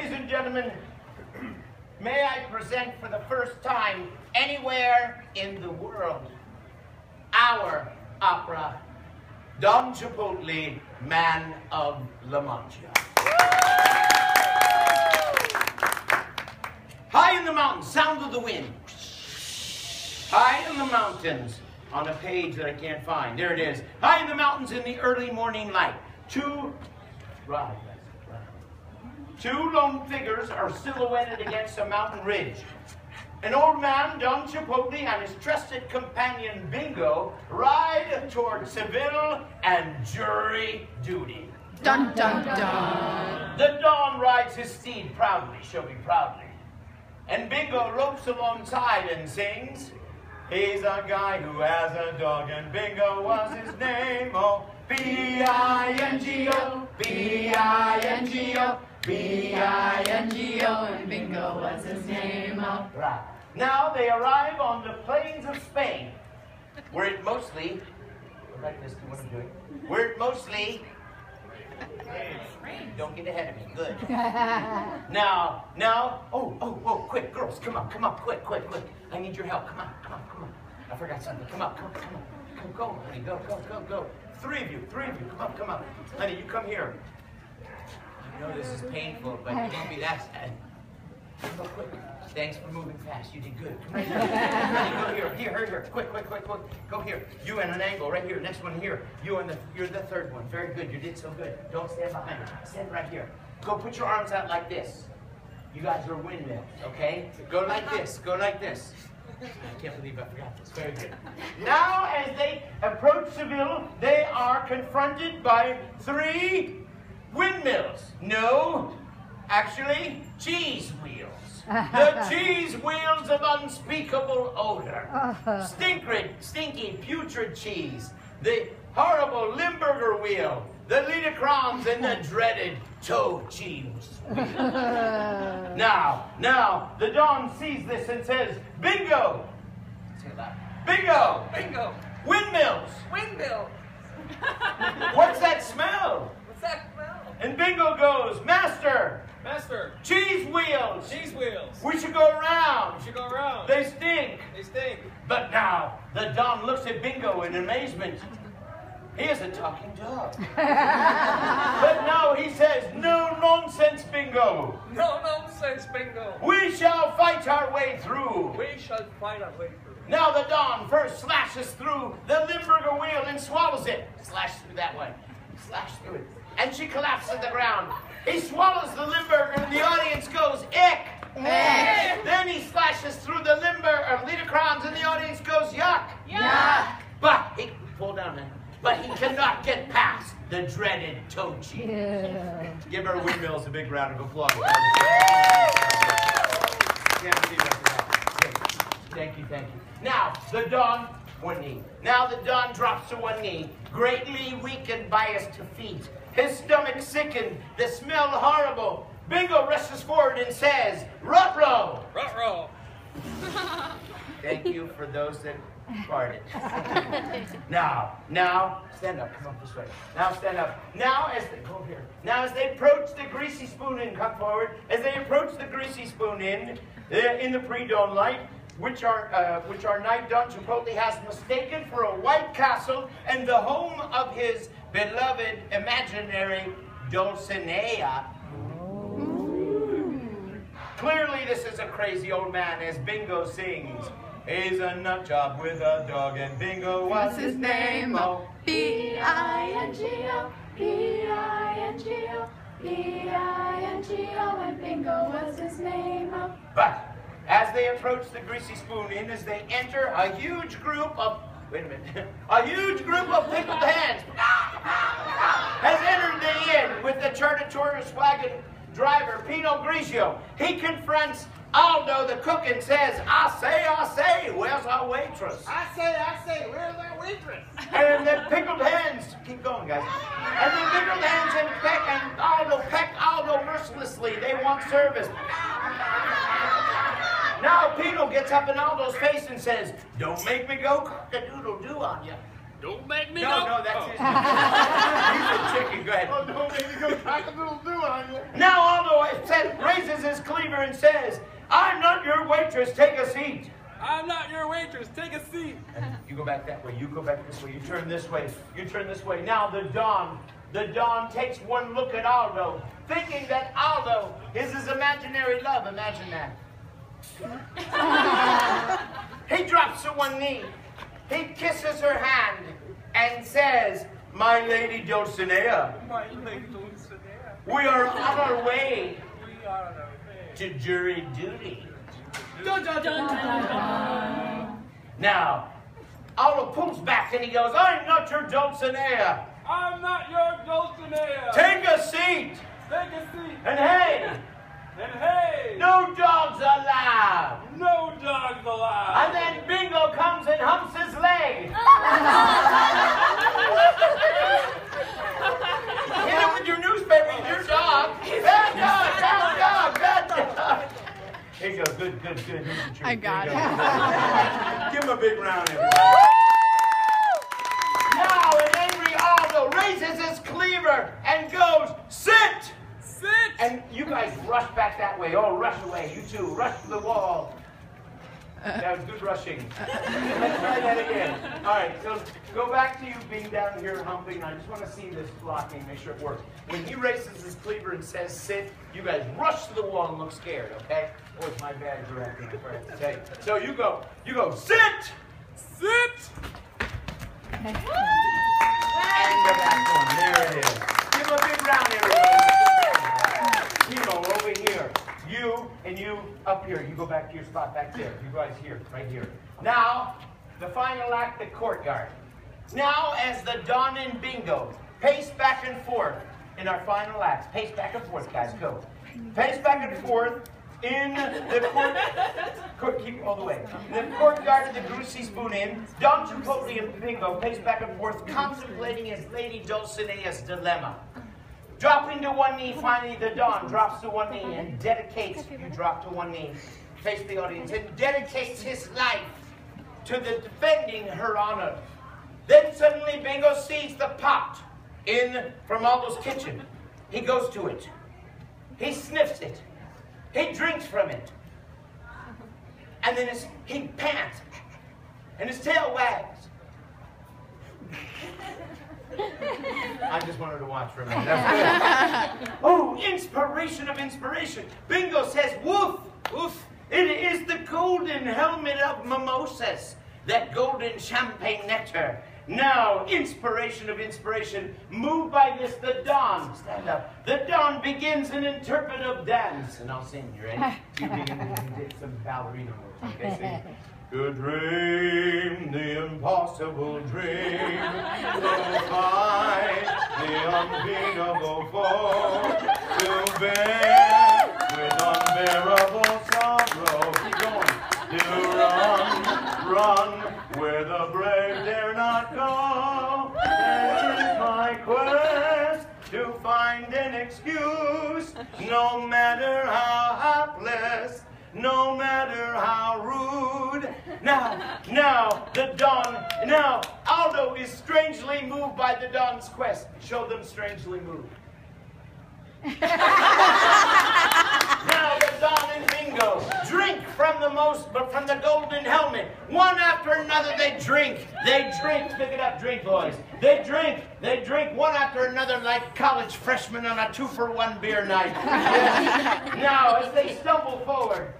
Ladies and gentlemen, may I present for the first time anywhere in the world our opera, Don Chipotle, Man of La Mancha. High in the mountains, sound of the wind. High in the mountains, on a page that I can't find. There it is. High in the mountains in the early morning light. Two lone figures are silhouetted against a mountain ridge. An old man, Don Chipotle, and his trusted companion, Bingo, ride toward civil and jury duty. Dun, dun, dun. The Don rides his steed proudly, showing proudly. And Bingo ropes alongside and sings, he's a guy who has a dog, and Bingo was his name. Oh, B-I-N-G-O, B-I-N-G-O, B-I-N-G-O, and Bingo was his name. Oh. Right. Now they arrive on the plains of Spain, where it mostly, like this, what I'm doing, where it mostly, don't get ahead of me, good. Now, oh, quick, girls, come up, quick. I need your help, come on. I forgot something, come on. Go, honey, go. Three of you, come up. Honey, you come here. I know this is painful, but it won't be that sad. Go quick. Thanks for moving fast, you did good. Come right here. Honey, go here, quick. Go here. You at an angle, right here, next one here. You're the third one, very good, you did so good. Don't stand behind me, stand right here. Go put your arms out like this. You guys are windmills, okay? Go like this. I can't believe I forgot this. Very good. Now, as they approach Seville, they are confronted by 3 windmills. No, actually, cheese wheels. The cheese wheels of unspeakable odor. Stinky, putrid cheese. The horrible Limburger wheel. The Liederkranz and the dreaded toe cheese wheel. Now, the Don sees this and says, Bingo! Say that. Bingo! Windmills! What's that smell? And Bingo goes, Master! Cheese wheels! We should go around! They stink! But now, the Don looks at Bingo in amazement. He is a talking dog. But now he says, no nonsense, Bingo! We shall fight our way through! Now the Don first slashes through the Limburger wheel and swallows it. Slash through that one. Slash through it. And she collapses to the ground. He swallows the Limburger and the audience goes, ick! Then he slashes through the Liederkranz and the audience goes, yuck! But he cannot get past the dreaded toe cheese. Give our windmills a big round of applause. Thank you. Now, the Don, one knee. Now the Don drops to one knee, greatly weakened by his defeat. His stomach sickened, the smell horrible. Bingo rushes forward and says, Ruh-roh! Thank you for those that farted. Now, stand up, come up this way. Now stand up. Now as they approach the greasy spoon inn, come forward. As they approach the greasy spoon inn, in the pre-dawn light, which our knight Don Chipotle has mistaken for a white castle and the home of his beloved imaginary Dulcinea. Clearly this is a crazy old man as Bingo sings. He's a nut job with a dog and Bingo was his name. Oh, B-I-N-G-O, B-I-N-G-O, B-I-N-G-O, and Bingo was his name. But as they approach the greasy spoon inn, as they enter, a huge group of pickled hens has entered the inn with the Chartatorus wagon driver, Pino Grigio. He confronts Aldo, the cook, and says, I say, where's our waitress? I say, where's our waitress? And the pickled hens, keep going, guys. And the pickled hens and peck Aldo mercilessly. They want service. Now Pino gets up in Aldo's face and says, don't make me go cock-a-doodle-doo on you. Don't make me go. No, that's his. He's a chicken, go ahead. Oh, don't make me go cock-a-doodle-doo on you. Now Aldo said, raise finger and says, I'm not your waitress, take a seat. I'm not your waitress, take a seat. And you go back that way, you go back this way, you turn this way, you turn this way. Now the Don takes one look at Aldo, thinking that Aldo is his imaginary love. Imagine that. He drops to one knee. He kisses her hand and says, my lady Dulcinea, My lady Dulcinea. we are on our way We are on our way. to jury duty. Dun, dun, dun, dun, dun. Now, Aldo pulls back and he goes, I'm not your Dulcinea. I'm not your Dulcinea. Take a seat. Take a seat. And hey, And hey, no dogs allowed. no dogs allowed. And then Bingo comes and humps his leg. Hit him with your newspaper, your dog. Bad dog, bad dog, bad dog. Here you go, good. Here's the truth. I got Here it. you go. Give him a big round, everybody. Now an angry Aldo raises his cleaver and goes, sit! Sit. And you guys rush back that way. Oh, rush away. You two, rush to the wall. That was good rushing. Let's try that again. All right, so go back to you being down here humping. I just want to see this blocking, make sure it works. When he raises his cleaver and says sit, you guys rush to the wall and look scared, okay? Oh, it's my bad directing. I forgot to tell you. So you go, sit! Sit. And go back one. There it is. Give him a big round, everybody. Timo, over here. You and you up here. You go back to your spot back there. You guys here, right here. Now, the final act, the courtyard. Now, as the Don and Bingo pace back and forth in our final act. Pace back and forth, guys. Go. Pace back and forth in the keep all the way. In the courtyard of the Greasy Spoon Inn, Don Chipotle and Bingo pace back and forth, contemplating his Lady Dulcinea's dilemma. Dropping to one knee, finally the Don drops to one knee and dedicates, you drop to one knee, face the audience, and dedicates his life to the defending her honor. Then suddenly Bingo sees the pot from Aldo's kitchen. He goes to it. He sniffs it. He drinks from it. And then he pants. And his tail wags. I just wanted to watch for a minute. That's good. Oh, inspiration of inspiration. Bingo says, woof, woof. It is the golden helmet of mimosas. That golden champagne nectar. Now, inspiration of inspiration. Moved by this, the Don, stand up. The Don begins an interpretive dance. And I'll sing, you ready? You begin some ballerina moves. Okay, sing. To dream the impossible dream, to fight the unbeatable foe, to bear with unbearable sorrow. Keep going. To run where the brave dare not go. That is my quest, to find an excuse, no matter how hapless, no matter how rude. Now, the Don, now, Aldo is strangely moved by the Don's quest. Show them strangely moved. Now, the Don and Bingo drink from the golden helmet. One after another, they drink. Pick it up, drink, boys. They drink, one after another like college freshmen on a 2-for-1 beer night. Now, as they stumble forward,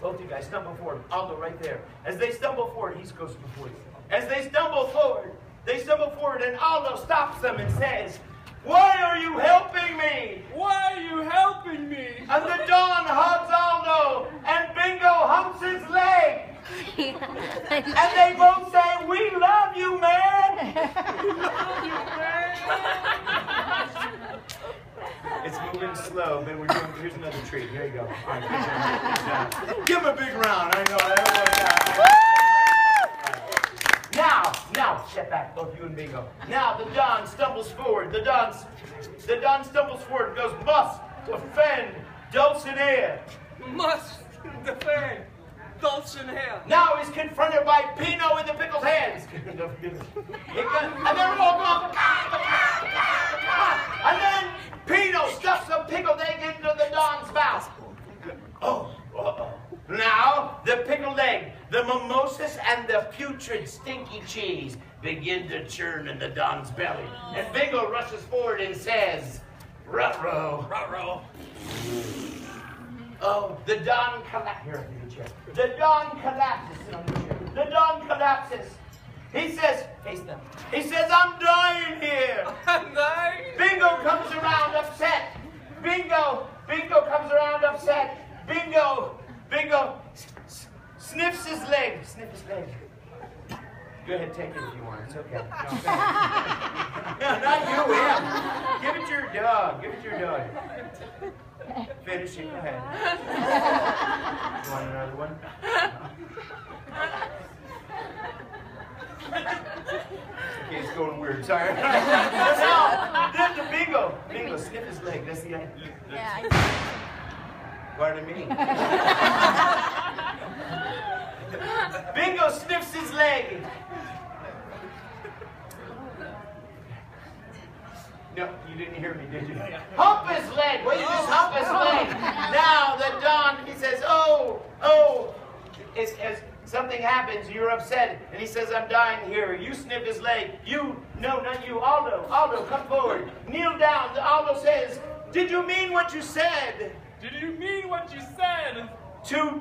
both you guys stumble forward. Aldo right there. As they stumble forward, he goes before you. As they stumble forward, and Aldo stops them and says, why are you helping me? Why are you helping me? And the Don hugs Aldo, and Bingo humps his leg. And they both say, we love you, man. It's moving slow, but here's another treat. Here you go. All right, good job. Give him a big round. I know that Now, step back, both you and Bingo. Now, the Don stumbles forward. The Don stumbles forward and goes, must defend Dulcinea. Must defend Dulcinea. Now he's confronted by Pino with the pickled hands. And they're all going, and then Pino stuffs a pickled egg into the Don's mouth. The mimosas and the putrid, stinky cheese begin to churn in the Don's belly. And Bingo rushes forward and says, "Ruh-roh, ruh-roh." Oh, the Don collapses. Here, give me a chair. The Don collapses. Sit on the chair. The Don collapses. He says, face them. He says, "I'm dying here." I'm dying. Bingo comes around upset. Bingo comes around upset. Bingo sniffs his leg. Sniff his leg. Go ahead, take it if you want. It's okay. No, not you, him. Give it to your dog. Give it to your dog. Finish it. Go ahead. You want another one? Okay, it's going weird. Sorry. No, the Bingo sniff his leg. That's the idea. Yeah. Pardon me. Bingo sniffs his leg. No, you didn't hear me, did you? Hump his leg. Well, you just hump his leg. Now the Don, he says, oh. As something happens, you're upset, and he says, "I'm dying here." You sniff his leg. No, not you. Aldo, come forward. Kneel down. Aldo says, "Did you mean what you said?" Did you mean what you said? To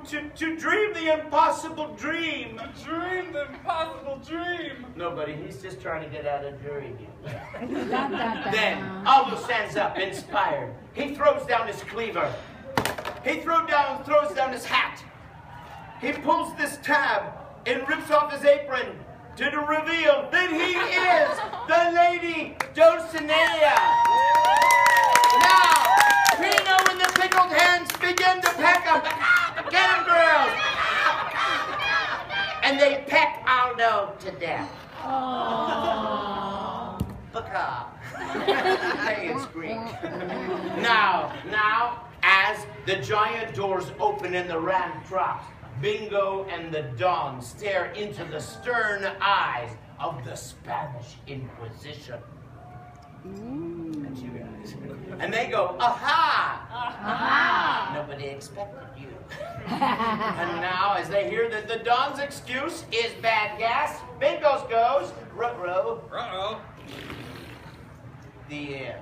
dream the impossible dream. To dream the impossible dream. Nobody, he's just trying to get out of dreaming. Then Aldo stands up, inspired. He throws down his cleaver. He throws down his hat. He pulls this tab and rips off his apron to reveal that he is the Lady Dulcinea. Now, Pino and the pickled hands begin to peck him. Get him, girls! And they peck Aldo to death. Hey, it's Greek. Now, as the giant doors open and the ramp drops, Bingo and the Don stare into the stern eyes of the Spanish Inquisition. And you guys. And they go, "Aha! Aha! Nobody expected you." And now, as they hear that the Don's excuse is bad gas, Bingo's goes, "Ruh-roh." Uh-oh. The end.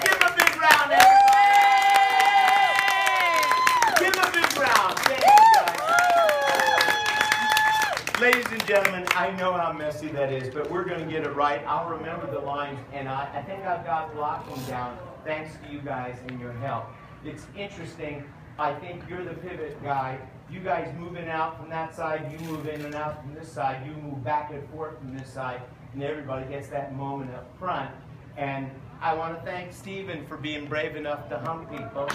Give him a big round, everybody. Give him a big round. Thank you, guys. Ladies and gentlemen, I know how messy that is, but we're going to get it right. I'll remember the lines, and I think I've got blocking down thanks to you guys and your help. It's interesting. I think you're the pivot guy. You guys move in and out from that side. You move in and out from this side. You move back and forth from this side. And everybody gets that moment up front. And I want to thank Stephen for being brave enough to hump people.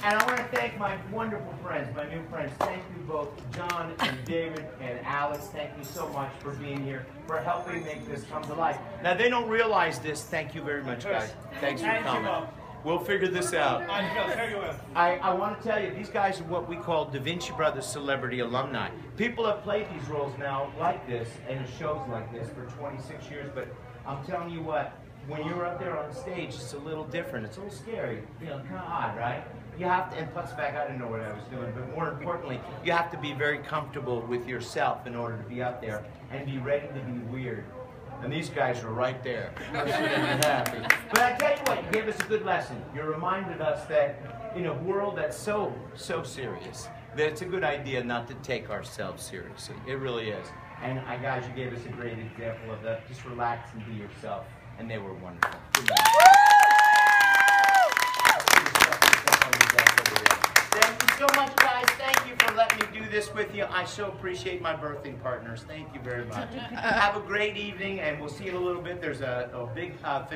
And I want to thank my wonderful friends, my new friends. Thank you both, John and David and Alex. Thank you so much for being here, for helping make this come to life. Now, they don't realize this. Thank you very much, guys. Thanks for coming. We'll figure this out. I want to tell you, these guys are what we call Da Vinci Brothers celebrity alumni. People have played these roles now like this and shows like this for 26 years, but I'm telling you what, when you're up there on stage, it's a little different. It's a little scary, you know, kind of odd, right? You have to, and plus the fact I didn't know what I was doing, but more importantly, you have to be very comfortable with yourself in order to be up there and be ready to be weird. And these guys are right there. Happy. But I tell you what, you gave us a good lesson. You reminded us that in a world that's so serious, that it's a good idea not to take ourselves seriously. It really is. And guys, you gave us a great example of that. Just relax and be yourself. And they were wonderful. Thank you so much, guys. Thank you for letting me do this with you. I so appreciate my birthing partners. Thank you very much. Have a great evening, and we'll see you in a little bit. There's a big